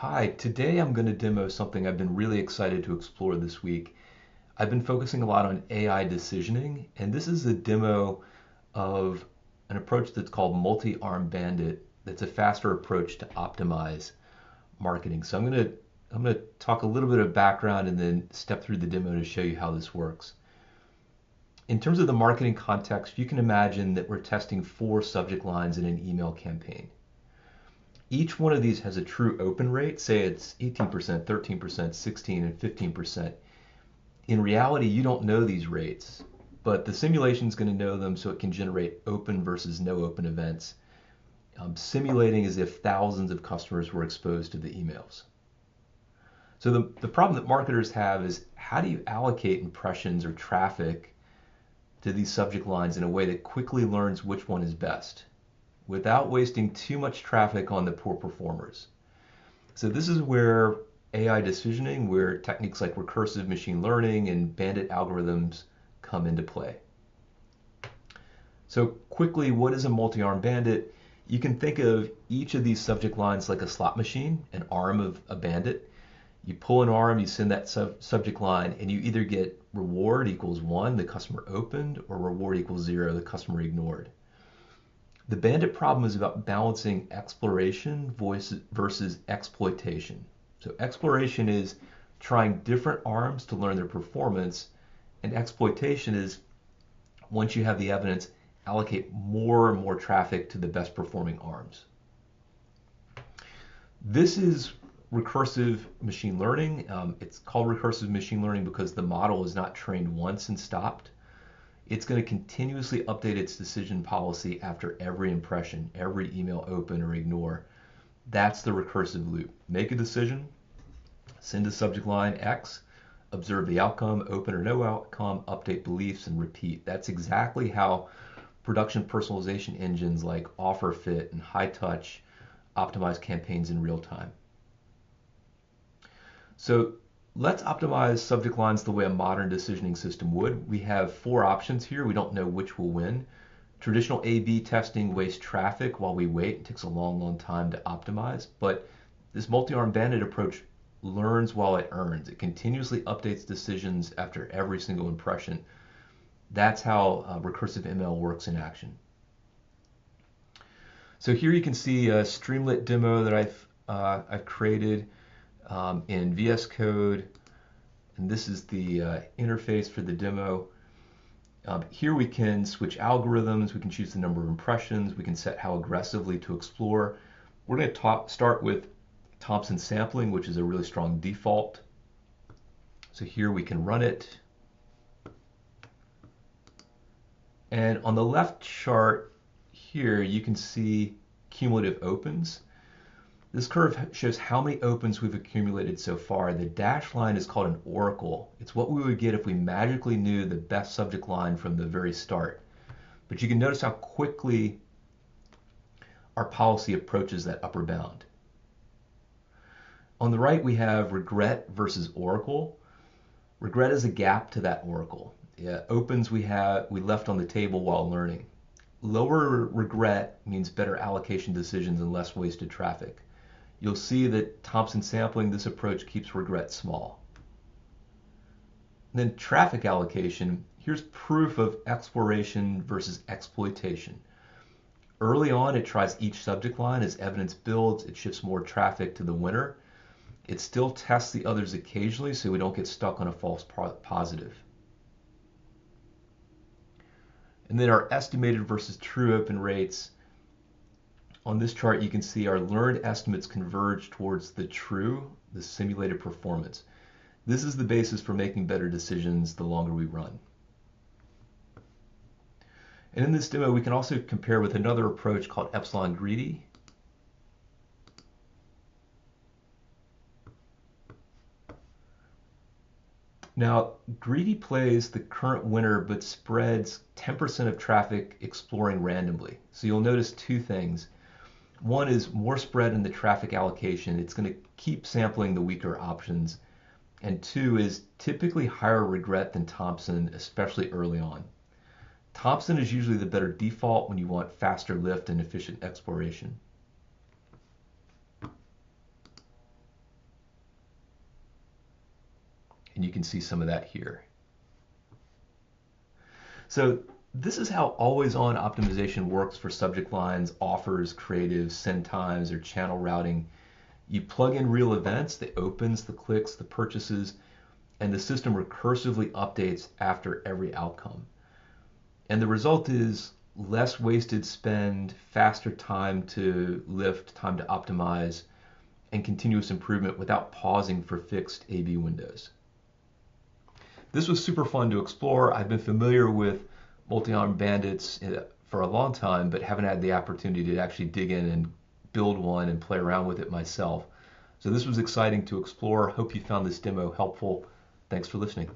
Hi, today I'm going to demo something I've been really excited to explore this week. I've been focusing a lot on AI decisioning, and this is a demo of an approach that's called multi-arm bandit that's a faster approach to optimize marketing. So I'm going to talk a little bit of background and then step through the demo to show you how this works. In terms of the marketing context, you can imagine that we're testing 4 subject lines in an email campaign. Each one of these has a true open rate, say it's 18%, 13%, 16, and 15%. In reality, you don't know these rates, but the simulation is going to know them so it can generate open versus no open events, simulating as if thousands of customers were exposed to the emails. So the problem that marketers have is how do you allocate impressions or traffic to these subject lines in a way that quickly learns which one is best, without wasting too much traffic on the poor performers. So this is where AI decisioning, where techniques like recursive machine learning and Bandit algorithms come into play. So quickly, what is a multi-arm bandit? You can think of each of these subject lines like a slot machine, an arm of a bandit. You pull an arm, you send that subject line, and you either get reward equals 1, the customer opened, or reward equals 0, the customer ignored. The bandit problem is about balancing exploration versus exploitation. So exploration is trying different arms to learn their performance, and exploitation is, once you have the evidence, allocate more and more traffic to the best performing arms. This is recursive machine learning. It's called recursive machine learning because the model is not trained once and stopped. It's going to continuously update its decision policy after every impression, every email open or ignore. That's the recursive loop. Make a decision, send a subject line X, observe the outcome, open or no outcome, update beliefs, and repeat. That's exactly how production personalization engines like OfferFit and HighTouch optimize campaigns in real time. So let's optimize subject lines the way a modern decisioning system would. We have 4 options here. We don't know which will win. Traditional A/B testing wastes traffic while we wait. It takes a long, long time to optimize. But this multi-arm bandit approach learns while it earns. It continuously updates decisions after every single impression. That's how recursive ML works in action. So here you can see a Streamlit demo that I've created in VS Code, and this is the interface for the demo. Here we can switch algorithms, we can choose the number of impressions, we can set how aggressively to explore. We're going to start with Thompson Sampling, which is a really strong default. So here we can run it. And on the left chart here, you can see cumulative opens. This curve shows how many opens we've accumulated so far. The dashed line is called an oracle. It's what we would get if we magically knew the best subject line from the very start. But you can notice how quickly our policy approaches that upper bound. On the right, we have regret versus oracle. Regret is a gap to that oracle. Opens we left on the table while learning. Lower regret means better allocation decisions and less wasted traffic. You'll see that Thompson Sampling, this approach keeps regret small. And then traffic allocation, here's proof of exploration versus exploitation. Early on, it tries each subject line. As evidence builds, it shifts more traffic to the winner. It still tests the others occasionally so we don't get stuck on a false positive. And then our estimated versus true open rates. On this chart, you can see our learned estimates converge towards the true, the simulated performance. This is the basis for making better decisions the longer we run. And in this demo, we can also compare with another approach called Epsilon Greedy. Now, Greedy plays the current winner but spreads 10% of traffic exploring randomly. So you'll notice 2 things. One is more spread in the traffic allocation. It's going to keep sampling the weaker options. And 2 is typically higher regret than Thompson, especially early on. Thompson is usually the better default when you want faster lift and efficient exploration. And you can see some of that here. So this is how always-on optimization works for subject lines, offers, creatives, send times, or channel routing. You plug in real events, the opens, the clicks, the purchases, and the system recursively updates after every outcome. And the result is less wasted spend, faster time to lift, time to optimize, and continuous improvement without pausing for fixed A/B windows. This was super fun to explore. I've been familiar with multi-arm bandits for a long time, but haven't had the opportunity to actually dig in and build one and play around with it myself. So this was exciting to explore. Hope you found this demo helpful. Thanks for listening.